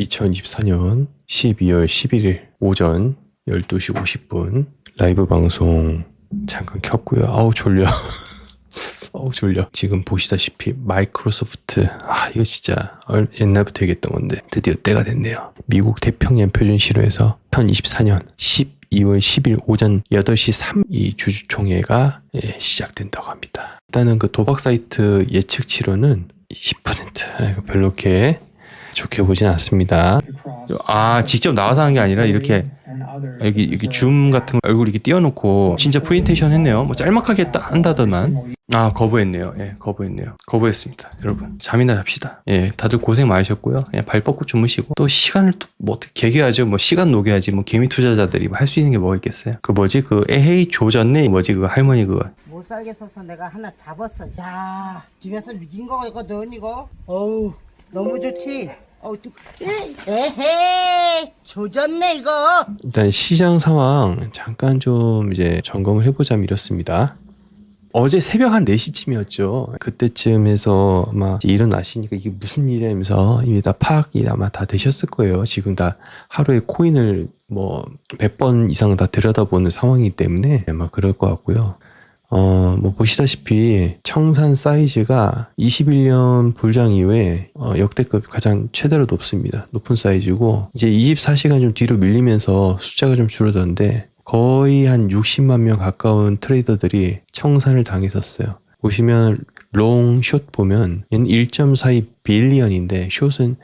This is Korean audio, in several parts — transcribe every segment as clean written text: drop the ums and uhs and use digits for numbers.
2024년 12월 11일 오전 12시 50분 라이브 방송 잠깐 켰고요. 아우 졸려. 어우 졸려. 지금 보시다시피 마이크로소프트, 이거 진짜 옛날부터 얘기했던 건데 드디어 때가 됐네요. 미국 태평양 표준시로에서 2024년 12월 10일 오전 8시 3 이 주주총회가 시작된다고 합니다. 일단은 그 도박 사이트 예측치로는 10%. 별로 이렇게 좋게 보진 않습니다. 직접 나와서 하는 게 아니라 이렇게 여기 줌 같은 거 얼굴 이렇게 띄워놓고 진짜 프레젠테이션 했네요. 뭐 짤막하게 한다더만. 거부했네요. 거부했네요. 거부했습니다. 여러분 잠이나 잡시다. 다들 고생 많으셨고요. 발 뻗고 주무시고 또 시간을 또 뭐 어떻게 개겨야죠. 뭐 시간 녹여야지. 뭐 개미 투자자들이 할 수 있는 게 뭐가 있겠어요. 에헤이 조졌네. 그 할머니 그거. 못 살겠어서 내가 하나 잡았어. 야, 집에서 미긴 거거든 이거. 어우, 너무 좋지. 에헤이 조졌네 이거. 일단 시장 상황 잠깐 좀 이제 점검을 해보자면 이렇습니다. 어제 새벽 한 4시쯤이었죠. 그때쯤에서 아마 일어나시니까 이게 무슨 일이라면서 이미 다 파악이 아마 다 되셨을 거예요. 지금 다 하루에 코인을 뭐 100번 이상 다 들여다보는 상황이기 때문에 아마 그럴 것 같고요. 뭐 보시다시피 청산 사이즈가 21년 불장 이후에 역대급 가장 최대로 높은 사이즈고 이제 24시간 좀 뒤로 밀리면서 숫자가 좀 줄어들었는데 거의 한 60만 명 가까운 트레이더들이 청산을 당했었어요. 보시면 롱, 숏 보면 얘는 1.42 빌리언인데 숏은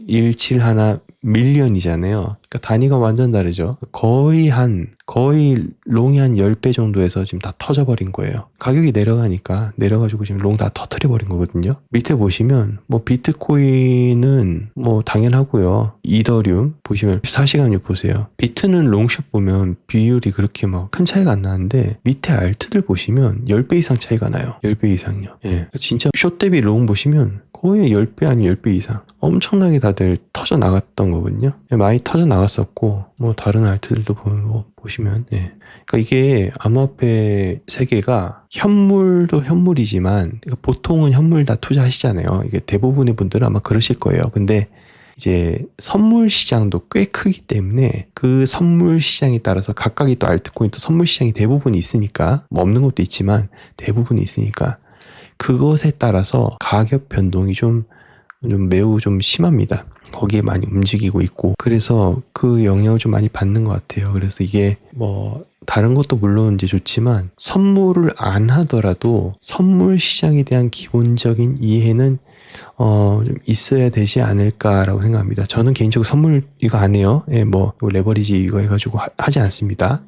171 밀리언이잖아요. 그러니까 단위가 완전 다르죠. 거의 롱이 한 10배 정도에서 지금 다 터져버린 거예요. 가격이 내려가지고 지금 롱 다 터트려버린 거거든요. 밑에 보시면 뭐 비트코인은 뭐 당연하고요. 이더리움 보시면 4시간요 보세요. 비트는 롱숏 보면 비율이 그렇게 막 큰 차이가 안 나는데 밑에 알트들 보시면 10배 이상 차이가 나요. 10배 이상요. 진짜 숏 대비 롱 보시면 거의 10배 아니면 10배 이상 엄청나게 다들 터져 나갔던 거거든요. 많이 터져 나갔었고 뭐 다른 알트들도 보시면 그러니까 이게 암호화폐 세계가 현물도 현물이지만 보통은 현물 다 투자하시잖아요. 이게 대부분의 분들은 아마 그러실 거예요. 근데 이제 선물 시장도 꽤 크기 때문에 그 선물 시장에 따라서 각각이 또 알트코인 또 선물 시장이 대부분 있으니까 뭐 없는 것도 있지만 대부분이 있으니까 그것에 따라서 가격 변동이 좀 매우 좀 심합니다. 거기에 많이 움직이고 있고 그래서 그 영향을 좀 많이 받는 것 같아요. 그래서 이게 뭐 다른 것도 물론 이제 좋지만 선물을 안 하더라도 선물 시장에 대한 기본적인 이해는 좀 있어야 되지 않을까라고 생각합니다. 저는 개인적으로 선물 이거 안 해요. 뭐 레버리지 이거 해가지고 하지 않습니다.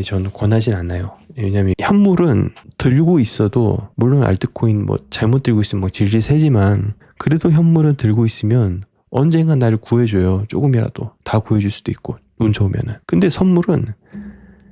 저는 권하진 않아요. 왜냐면 현물은 들고 있어도 물론 알트코인 뭐 잘못 들고 있으면 뭐 질질 새지만 그래도 현물은 들고 있으면 언젠가 나를 구해줘요. 조금이라도 다 구해줄 수도 있고 운 좋으면은. 근데 선물은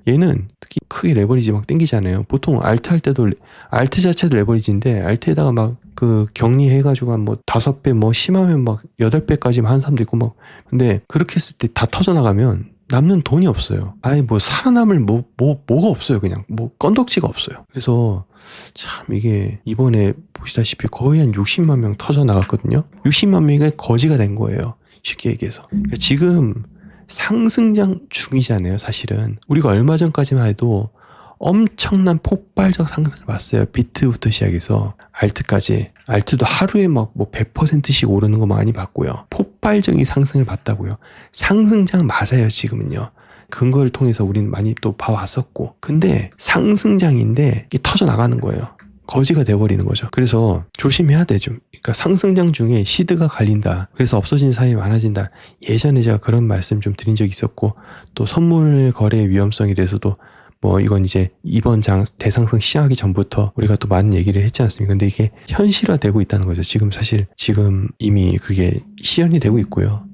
얘는 특히 크게 레버리지 막 땡기잖아요. 보통 알트 할 때도 알트 자체도 레버리지인데 알트에다가 막 그 격리해가지고 한 뭐 5배 뭐 심하면 막 8배까지 한 사람도 있고 막 근데 그렇게 했을 때 다 터져나가면 남는 돈이 없어요. 뭐 살아남을 뭐가 없어요. 그냥 뭐 건덕지가 없어요. 그래서 참 이게 이번에 보시다시피 거의 한 60만 명 터져 나갔거든요. 60만 명이 거지가 된 거예요. 쉽게 얘기해서. 그러니까 지금 상승장 중이잖아요. 사실은 우리가 얼마 전까지만 해도 엄청난 폭발적 상승을 봤어요. 비트부터 시작해서 알트까지. 알트도 하루에 막 뭐 100%씩 오르는 거 많이 봤고요. 폭발적인 상승을 봤다고요. 상승장 맞아요, 지금은요. 근거를 통해서 우리는 많이 또 봐왔었고. 근데 상승장인데 이게 터져 나가는 거예요. 거지가 돼버리는 거죠. 그래서 조심해야 돼, 좀. 그러니까 상승장 중에 시드가 갈린다. 그래서 없어지는 사람이 많아진다. 예전에 제가 그런 말씀 좀 드린 적이 있었고, 또 선물 거래 위험성에 대해서도 뭐 이건 이제 이번 대상승 시작하기 전부터 우리가 또 많은 얘기를 했지 않습니까? 근데 이게 현실화되고 있다는 거죠. 지금 이미 그게 실현이 되고 있고요.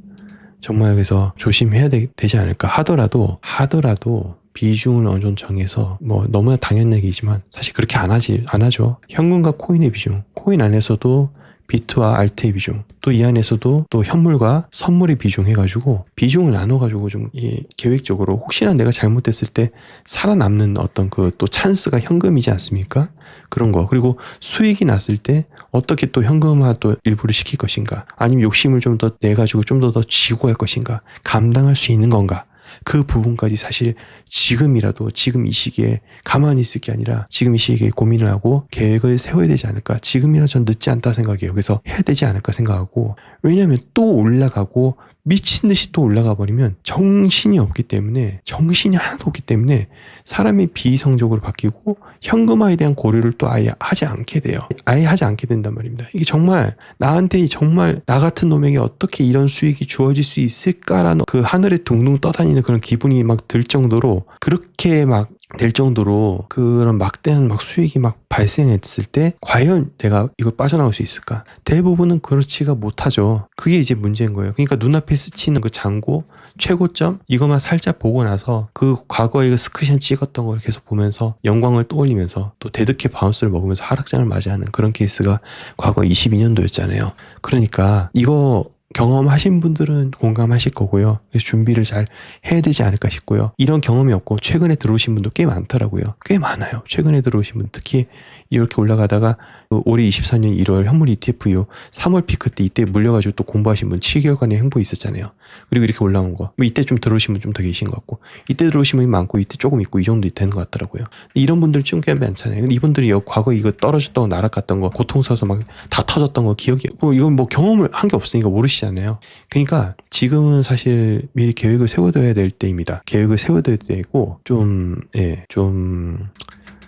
정말 그래서 조심해야 되지 않을까 하더라도 비중을 어느 정도 정해서 뭐 너무나 당연 얘기지만 사실 그렇게 안 하죠. 현금과 코인의 비중. 코인 안에서도 비트와 알트의 비중, 또 이 안에서도 또 현물과 선물의 비중 해가지고 비중을 나눠가지고 좀 계획적으로 혹시나 내가 잘못됐을 때 살아남는 어떤 그 또 찬스가 현금이지 않습니까? 그런 거. 그리고 수익이 났을 때 어떻게 또 현금화 또 일부를 시킬 것인가? 아니면 욕심을 좀 더 내가지고 좀 더 쥐고 할 것인가? 감당할 수 있는 건가? 그 부분까지 사실 지금이라도 지금 이 시기에 가만히 있을 게 아니라 지금 이 시기에 고민을 하고 계획을 세워야 되지 않을까. 지금이라 전 늦지 않다 생각해요. 그래서 해야 되지 않을까 생각하고, 왜냐하면 또 올라가고 미친 듯이 또 올라가 버리면 정신이 없기 때문에, 정신이 하나도 없기 때문에 사람이 비이성적으로 바뀌고 현금화에 대한 고려를 또 아예 하지 않게 돼요. 아예 하지 않게 된단 말입니다. 이게 정말 나한테 정말 나 같은 놈에게 어떻게 이런 수익이 주어질 수 있을까라는 그 하늘에 둥둥 떠다니는 그런 기분이 막 들 정도로, 그렇게 막 될 정도로 그런 막대한 막 수익이 막 발생했을 때 과연 내가 이걸 빠져나올 수 있을까? 대부분은 그렇지가 못하죠. 그게 이제 문제인 거예요. 그러니까 눈앞에 스치는 그 잔고 최고점 이것만 살짝 보고 나서 그 과거에 그 스크린 찍었던 걸 계속 보면서 영광을 떠올리면서 또 대득해 바운스를 먹으면서 하락장을 맞이하는 그런 케이스가 과거 22년도였잖아요. 그러니까 이거 경험하신 분들은 공감하실 거고요. 그래서 준비를 잘 해야 되지 않을까 싶고요. 이런 경험이 없고 최근에 들어오신 분도 꽤 많더라고요. 꽤 많아요. 최근에 들어오신 분, 특히 이렇게 올라가다가 올해 24년 1월 현물 ETF 이후 3월 피크 때 이때 물려가지고 또 공부하신 분 7개월간의 행보 있었잖아요. 그리고 이렇게 올라온 거. 뭐 이때 좀 들어오신 분 좀 더 계신 것 같고, 이때 들어오신 분이 많고 이때 조금 있고 이 정도 되는 것 같더라고요. 이런 분들 좀 꽤 많잖아요. 근데 이분들이 과거 이거 떨어졌던 거 날아갔던 거 고통스러워서 막 다 터졌던 거 기억이, 이건 뭐 경험을 한 게 없으니까 모르시잖아요. 그러니까 지금은 사실 미리 계획을 세워둬야 될 때입니다. 계획을 세워둬야 되고 좀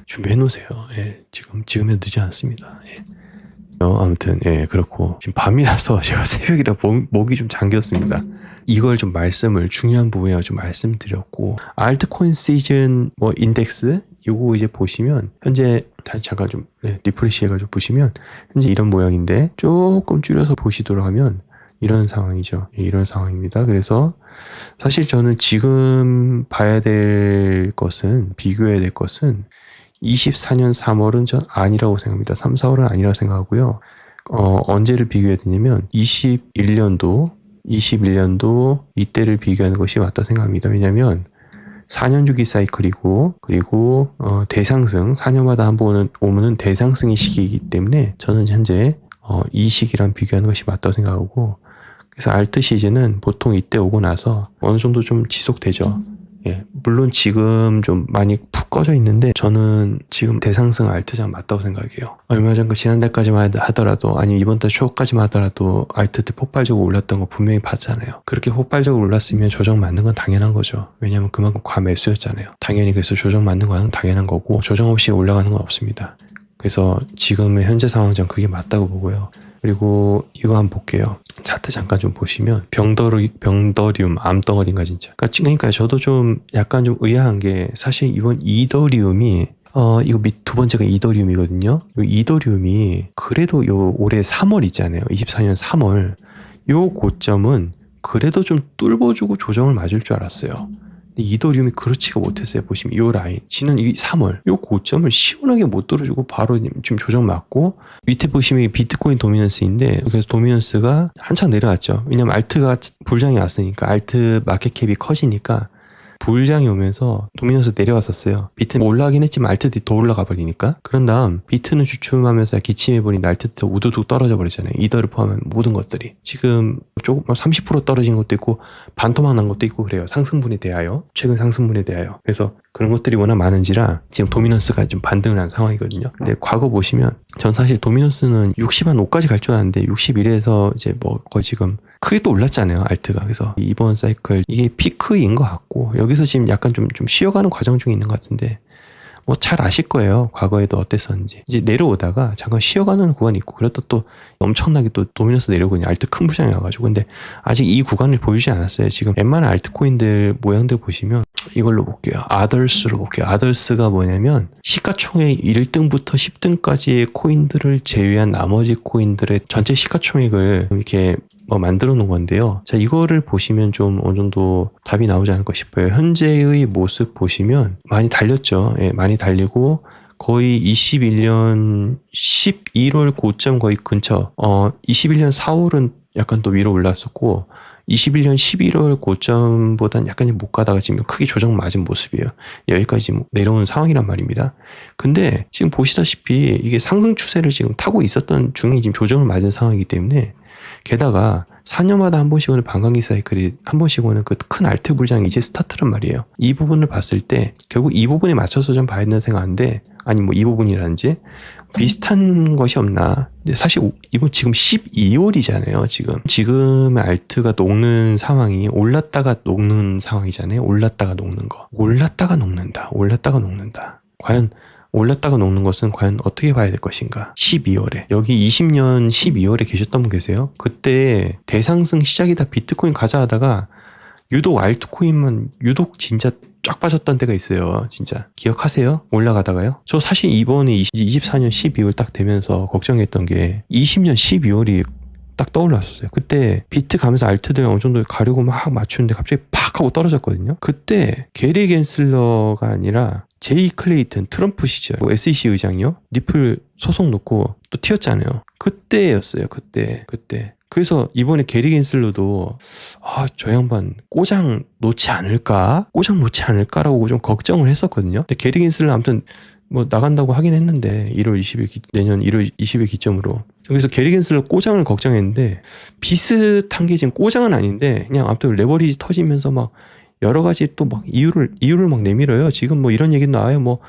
준비해 놓으세요. 예, 지금은 늦지 않습니다. 예. 아무튼 그렇고 지금 밤이라서 제가 새벽이라 목이 좀 잠겼습니다. 이걸 좀 중요한 부분에 좀 말씀드렸고, 알트코인 시즌 뭐 인덱스 요거 이제 보시면 현재 다시 잠깐 좀 리프레시 해가지고 보시면 현재 이런 모양인데 조금 줄여서 보시도록 하면 이런 상황이죠. 이런 상황입니다. 그래서 사실 저는 지금 봐야 될 것은, 비교해야 될 것은 24년 3월은 전 아니라고 생각합니다. 3, 4월은 아니라고 생각하고요. 언제를 비교해야 되냐면 21년도 이때를 비교하는 것이 맞다 생각합니다. 왜냐하면 4년 주기 사이클이고, 그리고 대상승 4년마다 한 번 오면은 대상승의 시기이기 때문에 저는 현재 이 시기랑 비교하는 것이 맞다고 생각하고, 그래서 알트 시즌은 보통 이때 오고 나서 어느 정도 좀 지속되죠. 예, 물론 지금 좀 많이 푹 꺼져 있는데 저는 지금 대상승 알트장 맞다고 생각해요. 얼마 전 그 지난달까지만 하더라도, 아니면 이번 달 초까지만 하더라도 알트 때 폭발적으로 올랐던 거 분명히 봤잖아요. 그렇게 폭발적으로 올랐으면 조정 맞는 건 당연한 거죠. 왜냐하면 그만큼 과매수였잖아요. 당연히 그래서 조정 맞는 건 당연한 거고, 조정 없이 올라가는 건 없습니다. 그래서 지금의 현재 상황 전 그게 맞다고 보고요. 그리고 이거 한번 볼게요. 차트 잠깐 좀 보시면 병더리움 암덩어리인가 진짜. 그러니까 저도 좀 약간 좀 의아한 게, 사실 이번 이더리움이 이거 두 번째가 이더리움이거든요. 이 이더리움이 그래도 요 올해 3월 있잖아요. 24년 3월 요 고점은 그래도 좀 뚫어주고 조정을 맞을 줄 알았어요. 근데 이더리움이 그렇지가 못했어요. 보시면 이 라인 지는 이 3월 이 고점을 시원하게 못 뚫어주고 바로 지금 조정 맞고, 밑에 보시면 비트코인 도미넌스인데, 그래서 도미넌스가 한참 내려왔죠. 왜냐면 알트가 불장이 왔으니까, 알트 마켓캡이 커지니까 불장이 오면서 도미넌스 내려왔었어요. 비트는 올라가긴 했지만 알트들이 더 올라가 버리니까. 그런 다음 비트는 주춤하면서 기침해버린 알트도 우두둑 떨어져 버리잖아요. 이더를 포함한 모든 것들이 지금 조금 30% 떨어진 것도 있고 반토막 난 것도 있고 그래요. 상승분에 대하여, 최근 상승분에 대하여. 그래서 그런 것들이 워낙 많은지라 지금 도미넌스가 좀 반등을 한 상황이거든요. 근데 과거 보시면 전 사실 도미넌스는 60한 5까지 갈 줄 알았는데 61에서 이제 뭐 거의 지금 크게 또 올랐잖아요, 알트가. 그래서 이번 사이클 이게 피크인 것 같고, 여기서 지금 약간 좀 쉬어가는 과정 중에 있는 것 같은데, 뭐 잘 아실 거예요. 과거에도 어땠었는지. 이제 내려오다가 잠깐 쉬어가는 구간이 있고, 그래도 또 엄청나게 또 도미넌스 내려오고 있는 알트 큰 부장이 와가지고. 근데 아직 이 구간을 보여주지 않았어요. 지금 웬만한 알트코인들 모양들 보시면 이걸로 볼게요. 아더스로 볼게요. 아더스가 뭐냐면 시가총액 1등부터 10등까지의 코인들을 제외한 나머지 코인들의 전체 시가총액을 이렇게 만들어 놓은 건데요. 자, 이거를 보시면 좀 어느 정도 답이 나오지 않을까 싶어요. 현재의 모습 보시면 많이 달렸죠. 예, 많이 달리고, 거의 21년 11월 고점 거의 근처 21년 4월은 약간 또 위로 올랐었고 21년 11월 고점보단 약간 못 가다가 지금 크게 조정 맞은 모습이에요. 여기까지 내려온 상황이란 말입니다. 근데 지금 보시다시피 이게 상승 추세를 지금 타고 있었던 중에 지금 조정을 맞은 상황이기 때문에 게다가 4년마다 한 번씩 오는 반감기 사이클이 한 번씩 오는 그 큰 알트 불장이 이제 스타트란 말이에요. 이 부분을 봤을 때 결국 이 부분에 맞춰서 좀 봐야 된다는 생각인데 아니 뭐 이 부분이라든지 비슷한 것이 없나. 근데 사실 이번 지금 12월이잖아요. 지금의 알트가 녹는 상황이 올랐다가 녹는 상황이잖아요. 올랐다가 녹는 거. 올랐다가 녹는다. 과연 올랐다가 녹는 것은 과연 어떻게 봐야 될 것인가. 12월에 여기 20년 12월에 계셨던 분 계세요? 그때 대상승 시작이다 비트코인 가자 하다가 유독 알트코인만 유독 진짜 쫙 빠졌던 때가 있어요. 진짜 기억하세요? 올라가다가요. 저 사실 이번에 24년 12월 딱 되면서 걱정했던 게 20년 12월이 딱 떠올랐었어요. 그때 비트 가면서 알트들 어느 정도 가려고 막 맞추는데 갑자기 팍 하고 떨어졌거든요. 그때 게리 겐슬러가 아니라 제이 클레이튼 트럼프 시절 SEC 의장이요. 리플 소송 놓고 또 튀었잖아요. 그때였어요. 그때. 그래서 이번에 게리 겐슬러도 저 양반 꼬장 놓지 않을까라고 좀 걱정을 했었거든요. 근데 게리 겐슬러 아무튼 뭐 나간다고 하긴 했는데 내년 1월 20일 기점으로. 그래서 게리 겐슬러 꼬장을 걱정했는데 비슷한 게 지금 꼬장은 아닌데 그냥 아무튼 레버리지 터지면서 막 여러 가지 또 막 이유를 막 내밀어요. 지금 뭐 이런 얘기 나와요. 뭐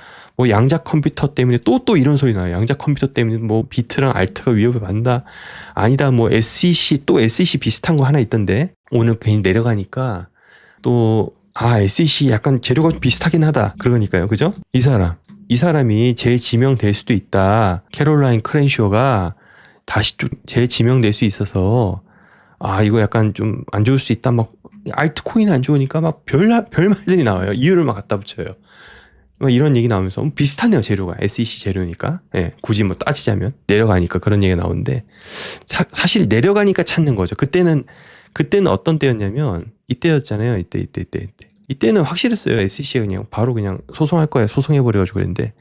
양자 컴퓨터 때문에 또 이런 소리 나요. 양자 컴퓨터 때문에 뭐 비트랑 알트가 위협을 받는다. 아니다. 뭐 SEC 비슷한 거 하나 있던데 오늘 괜히 내려가니까 또 SEC 약간 재료가 비슷하긴 하다. 그러니까요. 그죠? 이 사람이 재지명될 수도 있다. 캐롤라인 크렌쇼가 다시 좀 재지명될 수 있어서 이거 약간 좀 안 좋을 수 있다. 막 알트코인 안 좋으니까 막 별말들이 나와요. 이유를 막 갖다 붙여요. 막 이런 얘기 나오면서 비슷하네요. 재료가 SEC 재료니까. 예, 굳이 뭐 따지자면 내려가니까 그런 얘기가 나오는데 사실 내려가니까 찾는 거죠. 그때는 어떤 때였냐면 이때였잖아요. 이때는 확실했어요. SEC가 그냥 바로 그냥 소송할 거야. 소송해버려가지고 그랬는데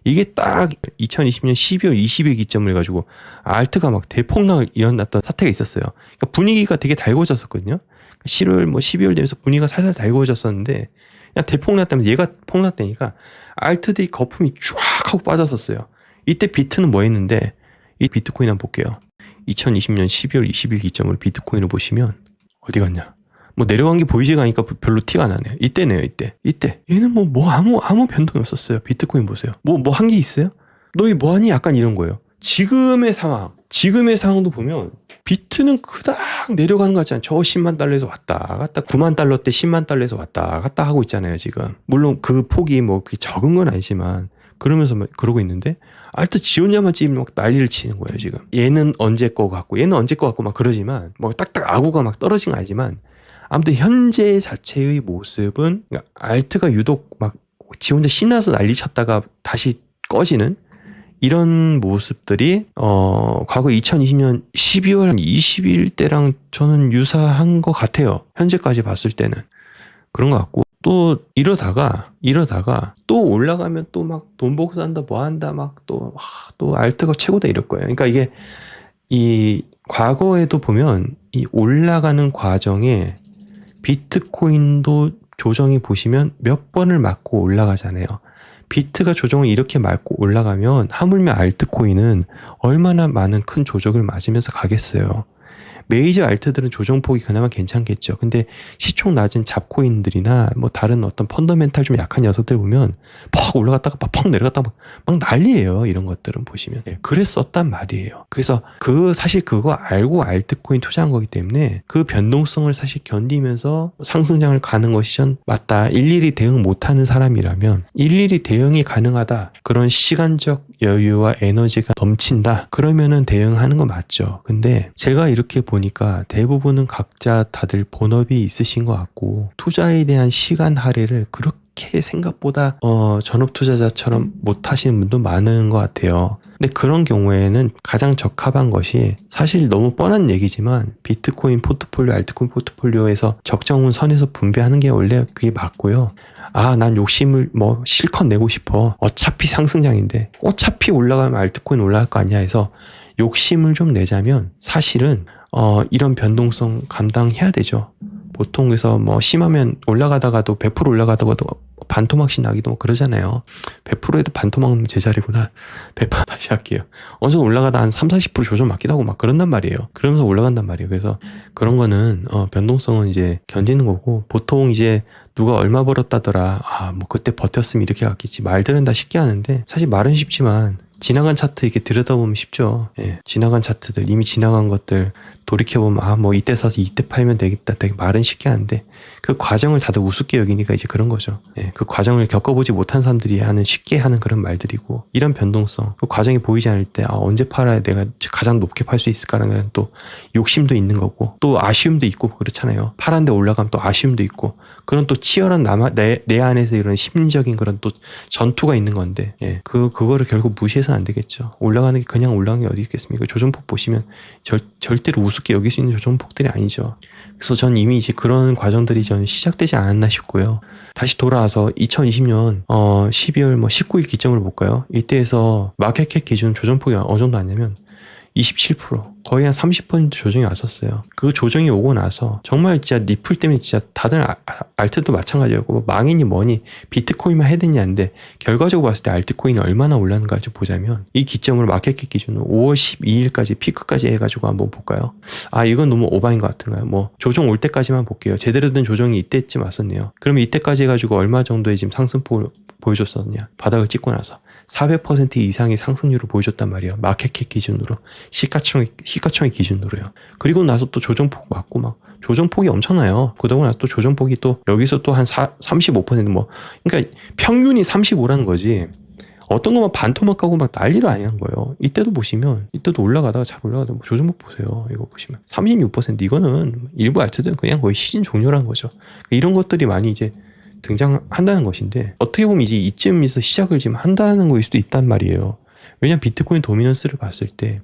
이게 딱 2020년 12월 20일 기점을 해가지고 알트가 막 대폭락을 일어났던 사태가 있었어요. 그러니까 분위기가 되게 달궈졌었거든요. 10월 12월 되면서 분위기가 살살 달궈졌었는데 그냥 대폭락되면서 얘가 폭락되니까 알트들이 거품이 쫙 하고 빠졌었어요. 이때 비트는 뭐 했는데 이 비트코인 한번 볼게요. 2020년 12월 20일 기점으로 비트코인을 보시면 어디 갔냐? 뭐 내려간 게 보이지가 않으니까 별로 티가 안 나네요. 이때네요. 이때 얘는 뭐 아무 변동이 없었어요. 비트코인 보세요. 뭐 한 게 있어요? 너희 뭐하니? 약간 이런 거예요. 지금의 상황도 보면 비트는 그닥 내려가는 것 같지 않아요. 저 10만 달러에서 왔다 갔다 9만 달러 때 10만 달러에서 왔다 갔다 하고 있잖아요. 지금 물론 그 폭이 뭐 그게 적은 건 아니지만 그러면서 막 그러고 있는데 알트 지 혼자만 지금 막 난리를 치는 거예요. 지금 얘는 언제 거 같고 막 그러지만 뭐 딱딱 아구가 막 떨어진 건 아니지만 아무튼 현재 자체의 모습은 그러니까 알트가 유독 막 지 혼자 신나서 난리 쳤다가 다시 꺼지는 이런 모습들이 과거 2020년 12월 20일 때랑 저는 유사한 것 같아요. 현재까지 봤을 때는 그런 것 같고 또 이러다가 또 올라가면 또 막 돈 복사한다 뭐 한다 막 또 알트가 최고다 이럴 거예요. 그러니까 이게 이 과거에도 보면 이 올라가는 과정에 비트코인도 조정이 보시면 몇 번을 맞고 올라가잖아요. 비트가 조정을 이렇게 맞고 올라가면 하물며 알트코인은 얼마나 많은 큰 조정을 맞으면서 가겠어요. 메이저 알트들은 조정폭이 그나마 괜찮겠죠. 근데 시총 낮은 잡코인들이나 뭐 다른 어떤 펀더멘탈 좀 약한 녀석들 보면 퍽 올라갔다가 퍽 내려갔다가 막 난리예요. 이런 것들은 보시면. 그랬었단 말이에요. 그래서 사실 그거 알고 알트코인 투자한 거기 때문에 그 변동성을 사실 견디면서 상승장을 가는 것이 전 맞다. 일일이 대응 못하는 사람이라면 일일이 대응이 가능하다. 그런 시간적 여유와 에너지가 넘친다. 그러면은 대응하는 거 맞죠. 근데 제가 이렇게 보니까 대부분은 각자 다들 본업이 있으신 것 같고 투자에 대한 시간 할애를 그렇게 그렇게 생각보다 전업 투자자처럼 못 하시는 분도 많은 것 같아요. 근데 그런 경우에는 가장 적합한 것이 사실 너무 뻔한 얘기지만 비트코인 포트폴리오, 알트코인 포트폴리오에서 적정한 선에서 분배하는 게 원래 그게 맞고요. 아, 난 욕심을 뭐 실컷 내고 싶어. 어차피 상승장인데 어차피 올라가면 알트코인 올라갈 거 아니야 해서 욕심을 좀 내자면 사실은 이런 변동성 감당해야 되죠. 보통 그래서 뭐 심하면 올라가다가도 100% 올라가다가도 반토막씩 나기도 그러잖아요. 100%에도 반토막은 제자리구나. 100% 다시 할게요. 어느 정도 올라가다 한 30-40% 조정 맞기도 하고 막 그런단 말이에요. 그러면서 올라간단 말이에요. 그래서 그런 거는 변동성은 이제 견디는 거고 보통 이제 누가 얼마 벌었다더라. 아, 뭐 그때 버텼으면 이렇게 갔겠지. 말들은 다 쉽게 하는데 사실 말은 쉽지만 지나간 차트 이렇게 들여다보면 쉽죠. 예, 지나간 차트들, 이미 지나간 것들 돌이켜보면 아, 뭐 이때 사서 이때 팔면 되겠다. 되게 말은 쉽게 하는데 그 과정을 다들 우습게 여기니까 이제 그런 거죠. 예, 그 과정을 겪어보지 못한 사람들이 쉽게 하는 그런 말들이고 이런 변동성, 그 과정이 보이지 않을 때 언제 팔아야 내가 가장 높게 팔 수 있을까라는 또 욕심도 있는 거고 또 아쉬움도 있고 그렇잖아요. 팔았는데 올라가면 또 아쉬움도 있고 그런 또 치열한 내 안에서 이런 심리적인 그런 또 전투가 있는 건데 그거를 결국 무시해서는 안 되겠죠. 올라가는 게 그냥 올라가는 게 어디 있겠습니까? 조정폭 보시면 절대로 우습게 여길 수 있는 조정폭들이 아니죠. 그래서 전 이미 이제 그런 과정들이 전 시작되지 않았나 싶고요. 다시 돌아와서 2020년 12월 19일 기점으로 볼까요? 이때에서 마켓캡 기준 조정폭이 어느 정도 왔냐면 27% 거의 한 30% 조정이 왔었어요. 그 조정이 오고 나서 정말 진짜 리플 때문에 진짜 다들 알트도 마찬가지였고 뭐 망이니 뭐니 비트코인만 해야 되냐는데 결과적으로 봤을 때 알트코인이 얼마나 올랐는가 좀 보자면 이 기점으로 마켓캡 기준으로 5월 12일까지 피크까지 해가지고 한번 볼까요? 아, 이건 너무 오바인 것 같은가요? 뭐 조정 올 때까지만 볼게요. 제대로 된 조정이 이때쯤 왔었네요. 그러면 이때까지 해가지고 얼마 정도의 지금 상승폭을 보여줬었냐? 바닥을 찍고 나서 400% 이상의 상승률을 보여줬단 말이에요. 마켓캡 기준으로. 시가총액 기준으로요. 그리고 나서 또 조정폭 맞고 막 조정폭이 엄청나요. 그러고 나서 또 조정폭이 또 여기서 또 한 35% 뭐 그러니까 평균이 35라는 거지. 어떤 것만 반토막 가고 막 난리를 아니는 거예요. 이때도 보시면 이때도 올라가다가 잘 올라가다가 뭐 조정폭 보세요. 이거 보시면 36% 이거는 일부 알트들은 그냥 거의 시즌 종료라는 거죠. 이런 것들이 많이 이제 등장한다는 것인데 어떻게 보면 이제 이쯤에서 시작을 지금 한다는 거일 수도 있단 말이에요. 왜냐면 비트코인 도미넌스를 봤을 때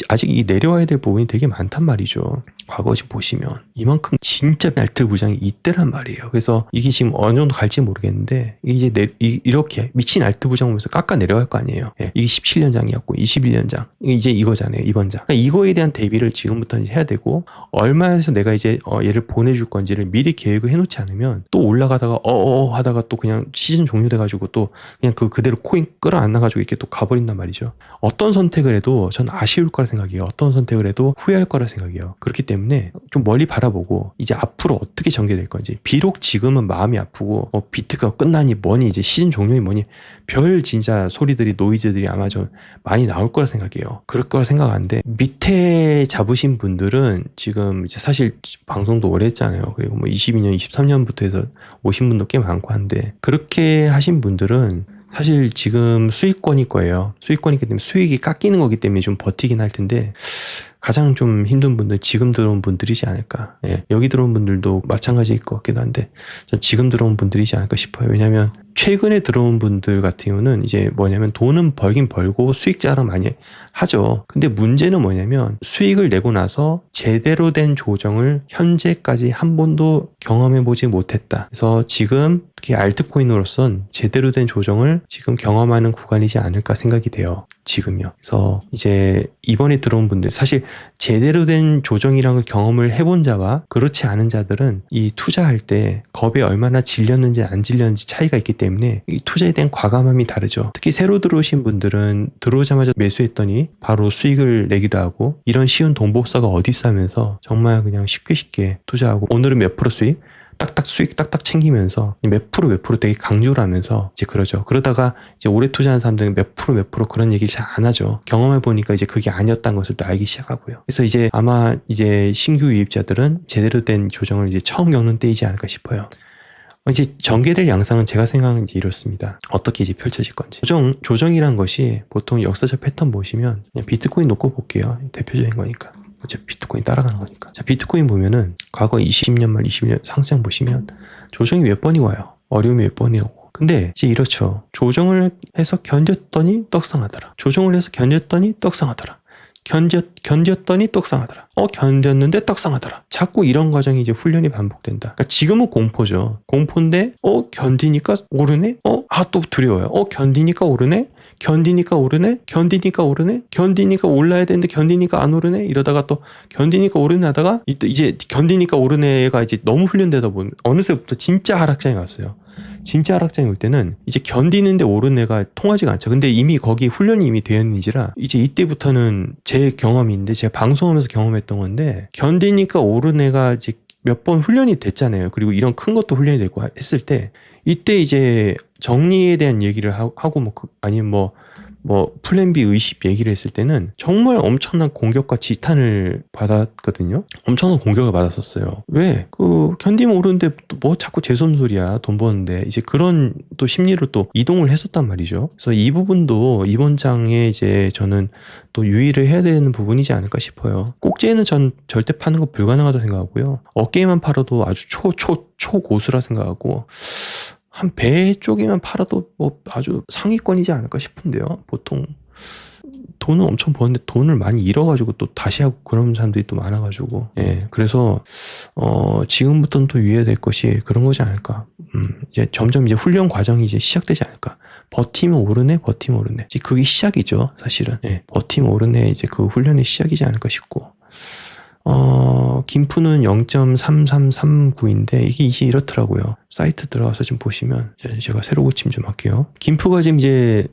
아직 이 내려와야 될 부분이 되게 많단 말이죠. 과거 지금 보시면 이만큼 진짜 알트 부장이 이때란 말이에요. 그래서 이게 지금 어느 정도 갈지 모르겠는데 이게 이제 이렇게 미친 알트 부장 보면서 깎아 내려갈 거 아니에요. 예, 이게 17년장이었고 21년장 이제 이거잖아요. 이번 장. 그러니까 이거에 대한 대비를 지금부터 이제 해야 되고 얼마에서 내가 이제 얘를 보내줄 건지를 미리 계획을 해놓지 않으면 또 올라가다가 하다가 또 그냥 시즌 종료돼가지고 또 그냥 그대로 코인 끌어안아가지고 이렇게 또 가버린단 말이에요. 어떤 선택을 해도 전 아쉬울 거라 생각해요. 어떤 선택을 해도 후회할 거라 생각해요. 그렇기 때문에 좀 멀리 바라보고 이제 앞으로 어떻게 전개될 건지 비록 지금은 마음이 아프고 비트가 끝나니 뭐니 이제 시즌 종료니 뭐니 별 진짜 소리들이 노이즈들이 아마 좀 많이 나올 거라 생각해요. 그럴 거라 생각하는데 밑에 잡으신 분들은 지금 이제 사실 방송도 오래 했잖아요. 그리고 뭐 22년 23년부터 해서 오신 분도 꽤 많고 한데 그렇게 하신 분들은 사실 지금 수익권일 거예요. 수익권이기 때문에 수익이 깎이는 거기 때문에 좀 버티긴 할 텐데 가장 좀 힘든 분들 지금 들어온 분들이지 않을까. 예, 여기 들어온 분들도 마찬가지일 것 같기도 한데 전 지금 들어온 분들이지 않을까 싶어요. 왜냐하면 최근에 들어온 분들 같은 경우는 이제 뭐냐면 돈은 벌긴 벌고 수익자랑 많이 하죠. 근데 문제는 뭐냐면 수익을 내고 나서 제대로 된 조정을 현재까지 한 번도 경험해보지 못했다. 그래서 지금 특히 알트코인으로선 제대로 된 조정을 지금 경험하는 구간이지 않을까 생각이 돼요. 지금요. 그래서 이제 이번에 들어온 분들 사실 제대로 된 조정이라는 걸 경험을 해본 자와 그렇지 않은 자들은 이 투자할 때 겁에 얼마나 질렸는지 안 질렸는지 차이가 있기 때문에 이 투자에 대한 과감함이 다르죠. 특히 새로 들어오신 분들은 들어오자마자 매수했더니 바로 수익을 내기도 하고 이런 쉬운 동법사가 어디 있어 하면서 정말 그냥 쉽게 투자하고 오늘은 몇 프로 수익? 딱딱 수익 딱딱 챙기면서 몇 프로 되게 강조를 하면서 이제 그러죠. 그러다가 이제 오래 투자한 사람들은 몇 프로 그런 얘기를 잘 안 하죠. 경험해 보니까 이제 그게 아니었다는 것을 또 알기 시작하고요. 그래서 이제 아마 이제 신규 유입자들은 제대로 된 조정을 이제 처음 겪는 때이지 않을까 싶어요. 이제 전개될 양상은 제가 생각하는 게 이렇습니다. 어떻게 이제 펼쳐질 건지. 조정이란 것이 보통 역사적 패턴 보시면 그냥 비트코인 놓고 볼게요. 대표적인 거니까. 어차피 비트코인 따라가는 거니까. 자, 비트코인 보면은 과거 20년 말 21년 상승 보시면 조정이 몇 번이 와요. 어려움이 몇 번이 오고. 근데 이제 이렇죠. 조정을 해서 견뎠더니 떡상하더라. 조정을 해서 견뎠더니 떡상하더라. 견뎠더니 떡상하더라. 견뎠는데 떡상하더라. 자꾸 이런 과정이 이제 훈련이 반복된다. 그러니까 지금은 공포죠. 공포인데, 견디니까 오르네? 또 두려워요. 견디니까 오르네? 견디니까 오르네? 견디니까 오르네? 견디니까 올라야 되는데 견디니까 안 오르네? 이러다가 또 견디니까 오르네 하다가 이제 견디니까 오르네가 이제 너무 훈련되다 보니 어느새부터 진짜 하락장에 왔어요. 진짜 하락장에 올 때는 이제 견디는데 오르네가 통하지가 않죠. 근데 이미 거기 훈련이 이미 되어 있는지라 이제 이때부터는 제 경험인데 제가 방송하면서 경험했던 건데 견디니까 오르네가 이제 몇 번 훈련이 됐잖아요. 그리고 이런 큰 것도 훈련이 됐고 했을 때 이때 이제 정리에 대한 얘기를 하고 아니면 플랜 B 의식 얘기를 했을 때는 정말 엄청난 공격과 지탄을 받았거든요. 엄청난 공격을 받았었어요. 왜? 견디면 오르는데 뭐 자꾸 재수없소리야. 돈 버는데. 이제 그런 또 심리로 또 이동을 했었단 말이죠. 그래서 이 부분도 이번 장에 이제 저는 또 유의를 해야 되는 부분이지 않을까 싶어요. 꼭지에는 전 절대 파는 거 불가능하다고 생각하고요. 어깨에만 팔아도 아주 초고수라 생각하고 한 배 쪽에만 팔아도 아주 상위권이지 않을까 싶은데요. 보통 돈은 엄청 버는데 돈을 많이 잃어가지고 또 다시 하고 그런 사람들이 또 많아가지고 그래서 지금부터는 또 유의해야 될 것이 그런 거지 않을까. 이제 점점 이제 훈련 과정이 이제 시작되지 않을까. 버티면 오르네. 이제 그게 시작이죠, 사실은. 버티면 오르네. 이제 그 훈련의 시작이지 않을까 싶고. 김푸는 0.3339인데 이게 이제 이렇더라고요. 사이트 들어가서 좀 보시면 제가 새로 고침 좀 할게요. 김푸가 지금 이제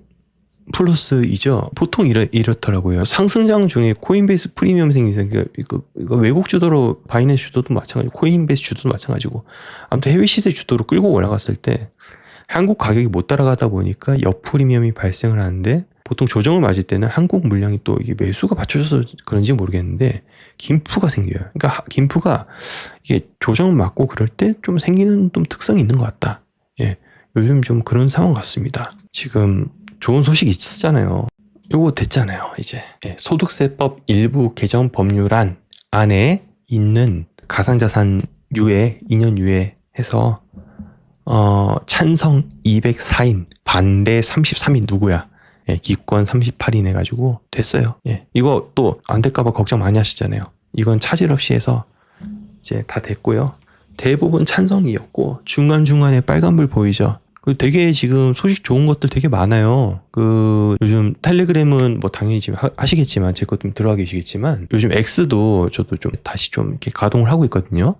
플러스 2죠. 보통 이렇더라고요. 상승장 중에 코인베이스 프리미엄 생기서 이거 외국 주도로 바이낸스 주도도 마찬가지고 코인베이스 주도도 마찬가지고 아무튼 해외 시세 주도로 끌고 올라갔을 때 한국 가격이 못 따라가다 보니까 역프리미엄이 발생을 하는데 보통 조정을 맞을 때는 한국 물량이 또 이게 매수가 받쳐져서 그런지 모르겠는데 김푸가 생겨요. 그러니까 김푸가 이게 조정을 맞고 그럴 때 좀 생기는 좀 특성이 있는 것 같다. 요즘 좀 그런 상황 같습니다. 지금 좋은 소식 있었잖아요. 요거 됐잖아요. 이제 소득세법 일부 개정 법률안 안에 있는 가상자산 유예 2년 유예해서 찬성 204인 반대 33인 누구야? 기권 38인 해가지고 됐어요. 이거 또 안 될까봐 걱정 많이 하시잖아요. 이건 차질 없이 해서 이제 다 됐고요. 대부분 찬성이었고 중간중간에 빨간불 보이죠. 되게 지금 소식 좋은 것들 되게 많아요. 요즘 텔레그램은 뭐 당연히 지금 하시겠지만 제 것 좀 들어가 계시겠지만 요즘 X도 저도 좀 다시 좀 이렇게 가동을 하고 있거든요.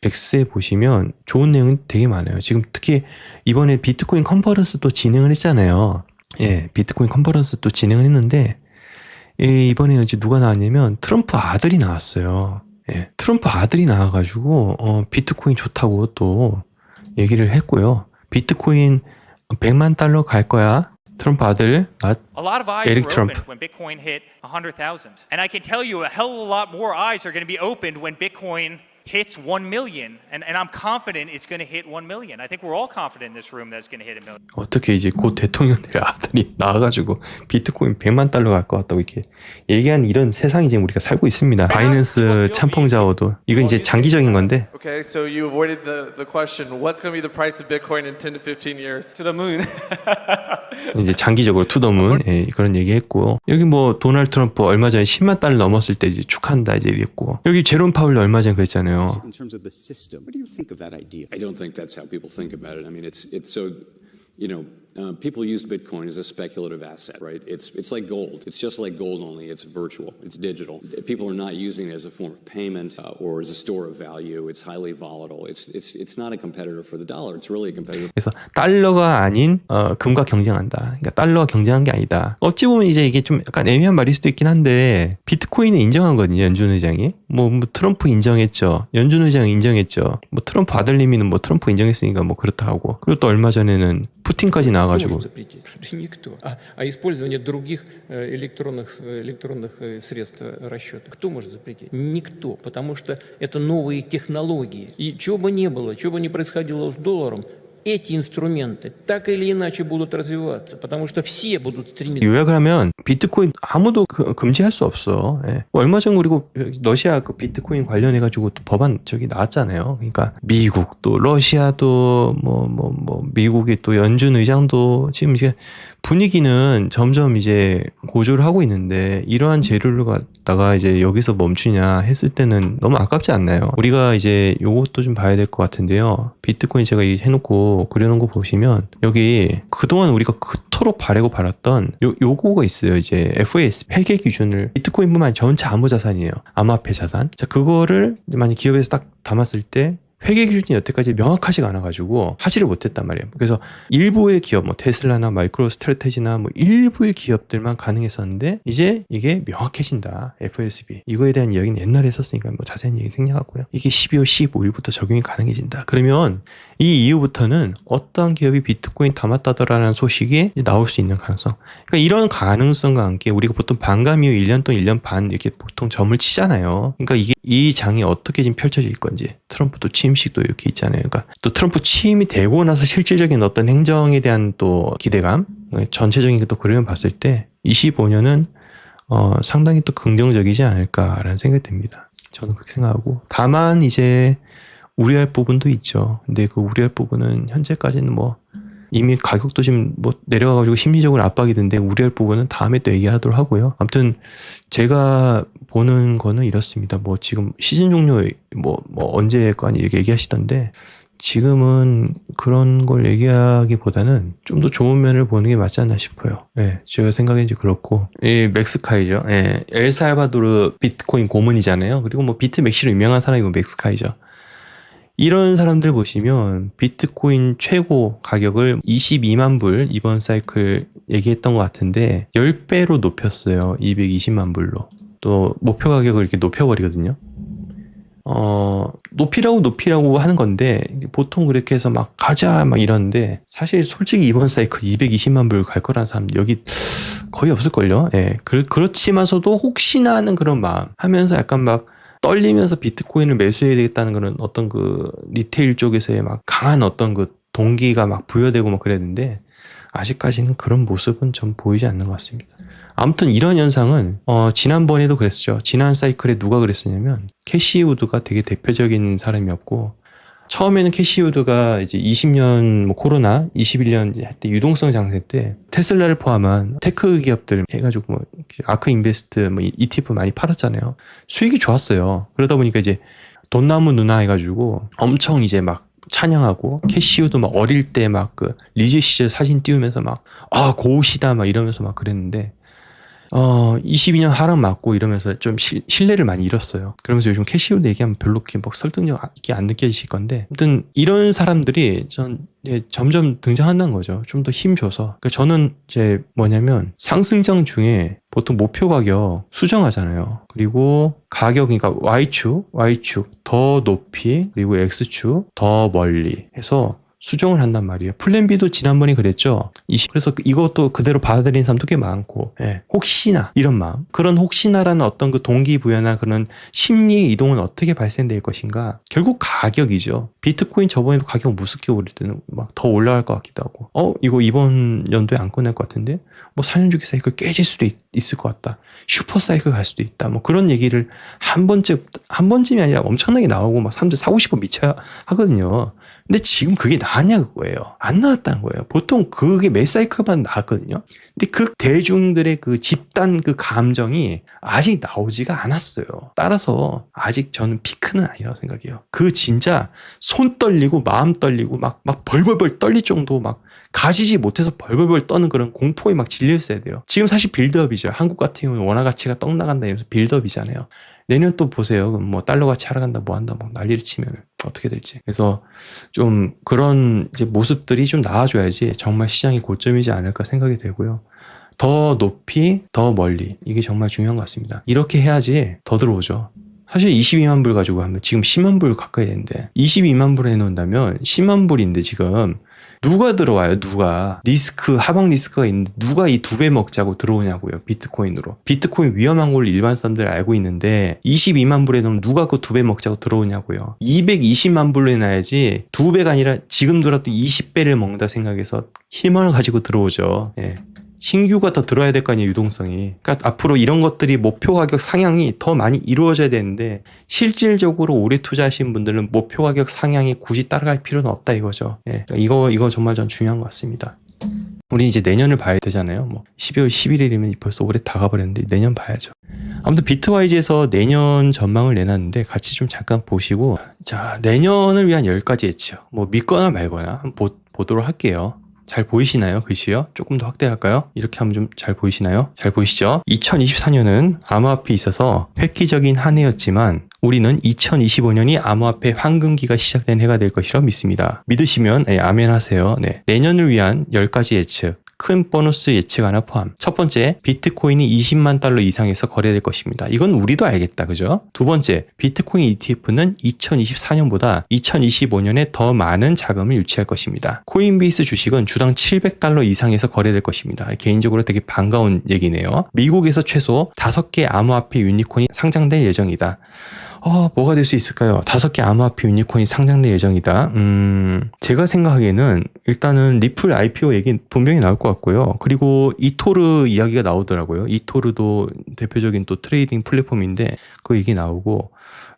X에 보시면 좋은 내용이 되게 많아요. 지금 특히 이번에 비트코인 컨퍼런스 또 진행을 했잖아요. 비트코인 컨퍼런스 또 진행을 했는데 이번에 이제 누가 나왔냐면 트럼프 아들이 나왔어요. 트럼프 아들이 나와가지고 비트코인 좋다고 또 얘기를 했고요. 비트코인 100만 달러 갈 거야. 트럼프 아들, 에릭 트럼프. When Bitcoin hit 100,000. And I can tell you a hell of a lot more eyes are going to be opened when Bitcoin hits 1 million. And I'm confident it's going to hit 1 million. I think we're all confident in this room that it's going to hit 1 million. 어떻게 이제 곧 대통령들의 아들이 나와가지고 비트코인 100만 달러 갈 것 같다고 이렇게 얘기하는 이런 세상이 지금 우리가 살고 있습니다. 바이낸스 참풍자오도 이건 이제 장기적인 건데. Okay, so you avoided the question. What's going to be the price of Bitcoin in 10 to 15 years? To the moon. 이제 장기적으로 투더문 그런 얘기했고 여기 뭐 도널드 트럼프 얼마 전에 10만 달러 넘었을 때 이제 축한다 이제 이랬고 여기 제롬 파울도 얼마 전에 그랬잖아요. In terms of the system, what do you think of that idea? I don't think that's how people think about it. I mean, it's so, people use Bitcoin as a speculative asset, right? It's like gold. It's just like gold, only it's virtual. It's digital. People are not using it as a form of payment or as a store of value. It's highly volatile. It's not a competitor for the dollar. It's really a competitor. 그래서 달러가 아닌 금과 경쟁한다. 그러니까 달러와 경쟁한 게 아니다. 어찌 보면 이제 이게 좀 약간 애매한 말일 수도 있긴 한데 비트코인은 인정한 거거든요. 연준 의장이. 뭐 트럼프 인정했죠. 연준 의장 인정했죠. 뭐 트럼프 아들님이는 뭐 트럼프 인정했으니까 뭐 그렇다 하고. 그리고 또 얼마 전에는 푸틴까지 나와가지고. Никто. А использование других электронных средств расчета кто может запретить? Никто, потому что это новые технологии. И чего бы ни было, чего бы ни происходило с долларом, эти инструменты так или иначе будут развиваться, потому что все будут стремиться. 요약을 하면 비트코인 아무도 금지할 수 없어. 예. 얼마 전 그리고 러시아 그 비트코인 관련해 가지고 또 법안 저기 나왔잖아요. 그러니까 미국도 러시아도 미국의 또 연준 의장도 지금 이제 분위기는 점점 이제 고조를 하고 있는데 이러한 재료를 갖다가 이제 여기서 멈추냐 했을 때는 너무 아깝지 않나요? 우리가 이제 요것도 좀 봐야 될 것 같은데요. 비트코인 제가 해놓고 그려놓은 거 보시면 여기 그동안 우리가 그토록 바라고 바랐던 요거가 있어요. 이제 FAS 회계 기준을 비트코인뿐만 아니라 전체 암호 자산이에요. 암호화폐 자산. 자, 그거를 만약 기업에서 딱 담았을 때 회계 기준이 여태까지 명확하지가 않아가지고 하지를 못했단 말이에요. 그래서 일부의 기업, 뭐 테슬라나 마이크로 스트래테지나 뭐 일부의 기업들만 가능했었는데 이제 이게 명확해진다. FSB 이거에 대한 이야기는 옛날에 했었으니까 뭐 자세한 얘기 생략하고요. 이게 12월 15일부터 적용이 가능해진다. 그러면 이 이후부터는 어떤 기업이 비트코인 담았다더라는 소식이 나올 수 있는 가능성. 그러니까 이런 가능성과 함께 우리가 보통 반감 이후 1년 또는 1년 반 이렇게 보통 점을 치잖아요. 그러니까 이게 이 장이 어떻게 지금 펼쳐질 건지. 트럼프도 취임식도 이렇게 있잖아요. 그러니까 또 트럼프 취임이 되고 나서 실질적인 어떤 행정에 대한 또 기대감, 전체적인 게 또 그림을 봤을 때 25년은 상당히 또 긍정적이지 않을까라는 생각이 듭니다. 저는 그렇게 생각하고 다만 이제 우려할 부분도 있죠. 근데 그 우려할 부분은 현재까지는 뭐 이미 가격도 지금 뭐 내려가가지고 심리적으로 압박이 드는데 우려할 부분은 다음에 또 얘기하도록 하고요. 아무튼 제가 보는 거는 이렇습니다. 뭐 지금 시즌 종료 뭐 언제까지 얘기하시던데 지금은 그런 걸 얘기하기보다는 좀 더 좋은 면을 보는 게 맞지 않나 싶어요. 예, 제가 생각엔 이제 그렇고. 예, 맥스카이죠. 예, 엘살바도르 비트코인 고문이잖아요. 그리고 뭐 비트맥시로 유명한 사람이 맥스카이죠. 이런 사람들 보시면 비트코인 최고 가격을 22만 불 이번 사이클 얘기했던 것 같은데 10배로 높였어요. 220만 불로. 또 목표 가격을 이렇게 높여버리거든요. 높이라고 하는 건데 보통 그렇게 해서 막 가자 막 이러는데 사실 솔직히 이번 사이클 220만 불 갈 거라는 사람 여기 거의 없을걸요. 예. 그렇지만서도 혹시나 하는 그런 마음 하면서 약간 막 떨리면서 비트코인을 매수해야 되겠다는 그런 어떤 그 리테일 쪽에서의 막 강한 어떤 그 동기가 막 부여되고 막 그랬는데 아직까지는 그런 모습은 좀 보이지 않는 것 같습니다. 아무튼 이런 현상은 지난번에도 그랬죠. 지난 사이클에 누가 그랬었냐면 캐시 우드가 되게 대표적인 사람이었고 처음에는 캐시 우드가 이제 20년 뭐 코로나 21년 때 유동성 장세 때 테슬라를 포함한 테크 기업들 해가지고 뭐 아크 인베스트 뭐 ETF 많이 팔았잖아요. 수익이 좋았어요. 그러다 보니까 이제 돈나무 누나 해가지고 엄청 이제 막 찬양하고 캐시우도 막 어릴 때 막 그 리즈 시절 사진 띄우면서 막 고우시다 막 이러면서 막 그랬는데 22년 하락 맞고 이러면서 좀 신뢰를 많이 잃었어요. 그러면서 요즘 캐시우드 얘기하면 별로 그렇게 막 설득력 있게 안 느껴지실 건데 아무튼 이런 사람들이 점점 등장한다는 거죠. 좀 더 힘줘서. 그러니까 저는 이제 뭐냐면 상승장 중에 보통 목표 가격 수정하잖아요. 그리고 가격 그러니까 Y축 더 높이 그리고 X축 더 멀리 해서 수정을 한단 말이에요. 플랜 B도 지난번에 그랬죠. 그래서 이것도 그대로 받아들이는 사람도 꽤 많고, 예. 혹시나 이런 마음, 그런 혹시나라는 어떤 그 동기부여나 그런 심리의 이동은 어떻게 발생될 것인가? 결국 가격이죠. 비트코인 저번에도 가격 무섭게 오를 때는 막 더 올라갈 것 같기도 하고, 이거 이번 연도에 안 꺼낼 것 같은데, 뭐 4년 주기 사이클 깨질 수도 있을 것 같다. 슈퍼 사이클 갈 수도 있다. 뭐 그런 얘기를 한 번쯤이 아니라 엄청나게 나오고 막 사람들 사고 싶어 미쳐 하거든요. 근데 지금 그게 나왔냐 그거예요. 안 나왔다는 거예요. 보통 그게 몇 사이클만 나왔거든요. 근데 그 대중들의 그 집단 그 감정이 아직 나오지가 않았어요. 따라서 아직 저는 피크는 아니라고 생각해요. 그 진짜 손 떨리고 마음 떨리고 막 벌벌벌 떨릴 정도 막 가지지 못해서 벌벌벌 떠는 그런 공포에 막 질려 있어야 돼요. 지금 사실 빌드업이죠. 한국 같은 경우는 원화 가치가 떡 나간다 이러면서 빌드업이잖아요. 내년 또 보세요. 뭐 달러 가치 하락한다 뭐 한다 뭐 난리를 치면 어떻게 될지. 그래서 좀 그런 이제 모습들이 좀 나와줘야지 정말 시장이 고점이지 않을까 생각이 되고요. 더 높이 더 멀리 이게 정말 중요한 것 같습니다. 이렇게 해야지 더 들어오죠. 사실 22만 불 가지고 하면 지금 10만 불 가까이 되는데 22만 불 해놓는다면 10만 불인데 지금 누가 들어와요? 누가? 리스크, 하방 리스크가 있는데 누가 이 2배 먹자고 들어오냐고요. 비트코인으로. 비트코인 위험한 걸 일반 사람들 알고 있는데 22만 불에 넣으면 누가 그 2배 먹자고 들어오냐고요. 220만 불로 해놔야지 2배가 아니라 지금 들어도 20배를 먹는다 생각해서 희망을 가지고 들어오죠. 예. 신규가 더 들어야 될 거 아니에요, 유동성이. 그러니까 앞으로 이런 것들이 목표 가격 상향이 더 많이 이루어져야 되는데 실질적으로 오래 투자하신 분들은 목표 가격 상향이 굳이 따라갈 필요는 없다 이거죠. 예. 그러니까 이거 정말 전 중요한 것 같습니다. 우리 이제 내년을 봐야 되잖아요. 뭐 12월 11일이면 벌써 올해 다 가버렸는데 내년 봐야죠. 아무튼 비트와이즈에서 내년 전망을 내놨는데 같이 좀 잠깐 보시고, 자, 내년을 위한 10가지 예측. 뭐 믿거나 말거나 한번 보도록 할게요. 잘 보이시나요? 글씨요? 조금 더 확대할까요? 이렇게 하면 좀 잘 보이시나요? 잘 보이시죠? 2024년은 암호화폐에 있어서 획기적인 한 해였지만 우리는 2025년이 암호화폐 황금기가 시작된 해가 될 것이라 믿습니다. 믿으시면 네, 아멘 하세요. 네. 내년을 위한 10가지 예측. 큰 보너스 예측 하나 포함. 첫 번째, 비트코인이 20만 달러 이상에서 거래될 것입니다. 이건 우리도 알겠다. 그죠? 두 번째, 비트코인 ETF는 2024년보다 2025년에 더 많은 자금을 유치할 것입니다. 코인베이스 주식은 주당 700달러 이상에서 거래될 것입니다. 개인적으로 되게 반가운 얘기네요. 미국에서 최소 5개 암호화폐 유니콘이 상장될 예정이다. 뭐가 될 수 있을까요? 5개 암호화폐 유니콘이 상장될 예정이다. 제가 생각하기에는 일단은 리플 IPO 얘기 분명히 나올 것 같고요. 그리고 이토르 이야기가 나오더라고요. 이토르도 대표적인 또 트레이딩 플랫폼인데 그 얘기 나오고,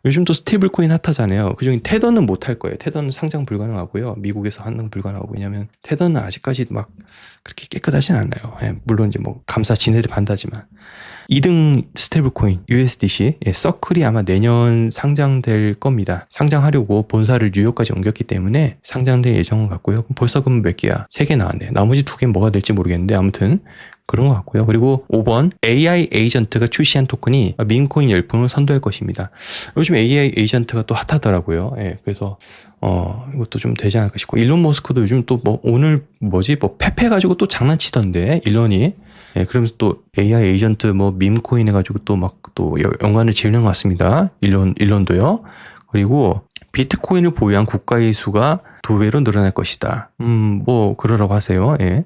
요즘 또 스테이블 코인 핫하잖아요. 그중에 테더는 못 할 거예요. 테더는 상장 불가능하고요. 미국에서 한능 불가능하고. 왜냐면 테더는 아직까지 막 그렇게 깨끗하진 않아요. 예, 물론 이제 뭐 감사 지네들 반다지만. 2등 스테이블 코인 USDC, 서클이 아마 내년 상장될 겁니다. 상장하려고 본사를 뉴욕까지 옮겼기 때문에 상장될 예정은 같고요. 그럼 벌써 그럼 몇 개야? 3개 나왔네. 나머지 2개는 뭐가 될지 모르겠는데 아무튼 그런 것 같고요. 그리고 5번, AI 에이전트가 출시한 토큰이 민코인 열풍을 선도할 것입니다. 요즘 AI 에이전트가 또 핫하더라고요. 예, 그래서 이것도 좀 되지 않을까 싶고, 일론 머스크도 요즘 또 뭐 오늘 페페 가지고 또 장난치던데 일론이. 예, 그러면서 또 AI 에이전트 뭐 밈코인 해가지고 또 막 또 연관을 지으는 것 같습니다. 일론도요. 그리고 비트코인을 보유한 국가의 수가 2배로 늘어날 것이다. 뭐 그러라고 하세요. 예.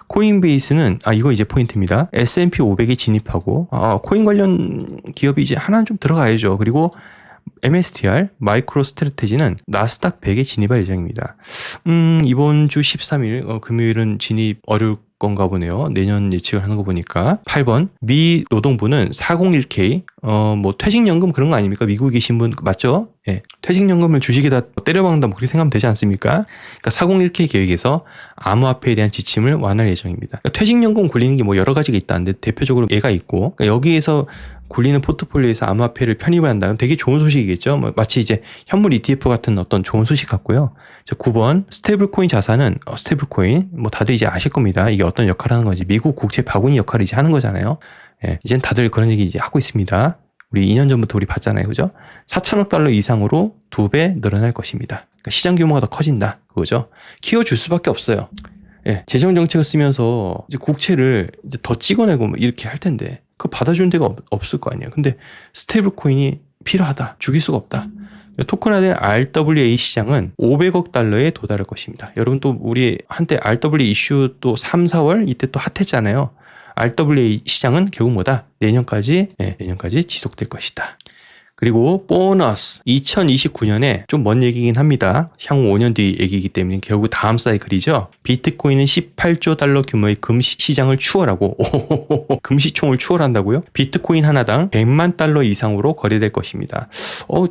코인베이스는 이거 이제 포인트입니다. S&P 500에 진입하고 코인 관련 기업이 이제 하나는 좀 들어가야죠. 그리고 MSTR 마이크로 스트래테지는 나스닥 100에 진입할 예정입니다. 이번 주 13일 금요일은 진입 어려울 건가 보네요. 내년 예측을 하는 거 보니까. 8번, 미 노동부는 401k 뭐 퇴직연금 그런 거 아닙니까? 미국에 계신 분 맞죠? 예. 퇴직연금을 주식에다 때려박는다 뭐 그렇게 생각하면 되지 않습니까? 그러니까 401k 계획에서 암호화폐에 대한 지침을 완화할 예정입니다. 그러니까 퇴직연금 굴리는 게 뭐 여러 가지가 있다는데 대표적으로 얘가 있고, 그러니까 여기에서 굴리는 포트폴리오에서 암호화폐를 편입을 한다면 되게 좋은 소식이겠죠. 뭐 마치 이제 현물 ETF 같은 어떤 좋은 소식 같고요. 9번, 스테이블코인 자산은 스테이블코인 뭐 다들 이제 아실 겁니다. 이게 어떤 역할을 하는 건지. 미국 국채 바구니 역할을 이제 하는 거잖아요. 예, 이젠 다들 그런 얘기 이제 하고 있습니다. 우리 2년 전부터 우리 봤잖아요. 그죠? 4천억 달러 이상으로 2배 늘어날 것입니다. 그러니까 시장 규모가 더 커진다. 그거죠? 키워줄 수밖에 없어요. 예, 재정 정책을 쓰면서 이제 국채를 이제 더 찍어내고 뭐 이렇게 할 텐데 그거 받아주는 데가 없을 거 아니에요. 근데 스테이블 코인이 필요하다. 죽일 수가 없다. 토큰화된 RWA 시장은 500억 달러에 도달할 것입니다. 여러분 또 우리 한때 RWA 이슈 또 3, 4월 이때 또 핫했잖아요. RWA 시장은 결국 뭐다? 내년까지 지속될 것이다. 그리고 보너스 2029년에 좀 먼 얘기긴 합니다. 향후 5년 뒤 얘기이기 때문에 결국 다음 사이클이죠. 비트코인은 18조 달러 규모의 금시장을 추월하고 금시총을 추월한다고요? 비트코인 하나당 100만 달러 이상으로 거래될 것입니다.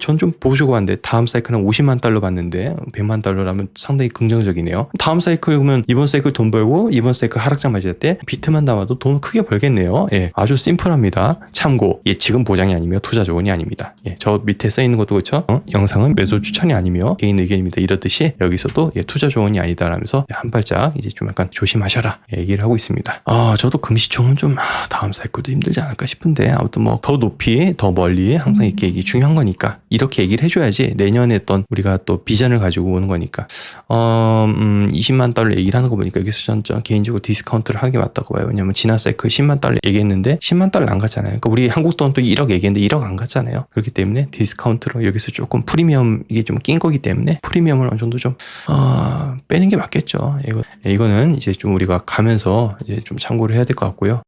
전 좀 보시고 왔는데 다음 사이클은 50만 달러 받는데 100만 달러라면 상당히 긍정적이네요. 다음 사이클 그러면 이번 사이클 돈 벌고 이번 사이클 하락장 맞을 때 비트만 남아도 돈 크게 벌겠네요. 예, 아주 심플합니다. 참고 예측은 보장이 아니며 투자 조언이 아닙니다. 예, 저 밑에 써 있는 것도 그렇죠. 영상은 매수 추천이 아니며 개인 의견입니다. 이렇듯이 여기서도 투자 조언이 아니다라면서 한 발짝 이제 좀 약간 조심하셔라 얘기를 하고 있습니다. 저도 금시총은 좀 다음 사이클도 힘들지 않을까 싶은데 아무튼 뭐 더 높이 더 멀리 항상 이렇게 얘기 중요한 거니까 이렇게 얘기를 해줘야지 내년에 어떤 우리가 또 비전을 가지고 오는 거니까 20만 달러 얘기를 하는 거 보니까 여기서 전 개인적으로 디스카운트를 하게 맞다고 봐요. 왜냐면 지난 사이클 10만 달러 얘기했는데 10만 달러 안 갔잖아요. 그러니까 우리 한국 돈 또 1억 얘기했는데 1억 안 갔잖아요. 그렇기 거기 때문에 디스카운트로 여기서 조금 프리미엄 이게 좀 낀 거기 때문에 프리미엄을 어느 정도 좀 빼는 게 맞겠죠. 이거는 이제 좀 우리가 가면서 이제 좀 참고를 해야 될 것 같고요.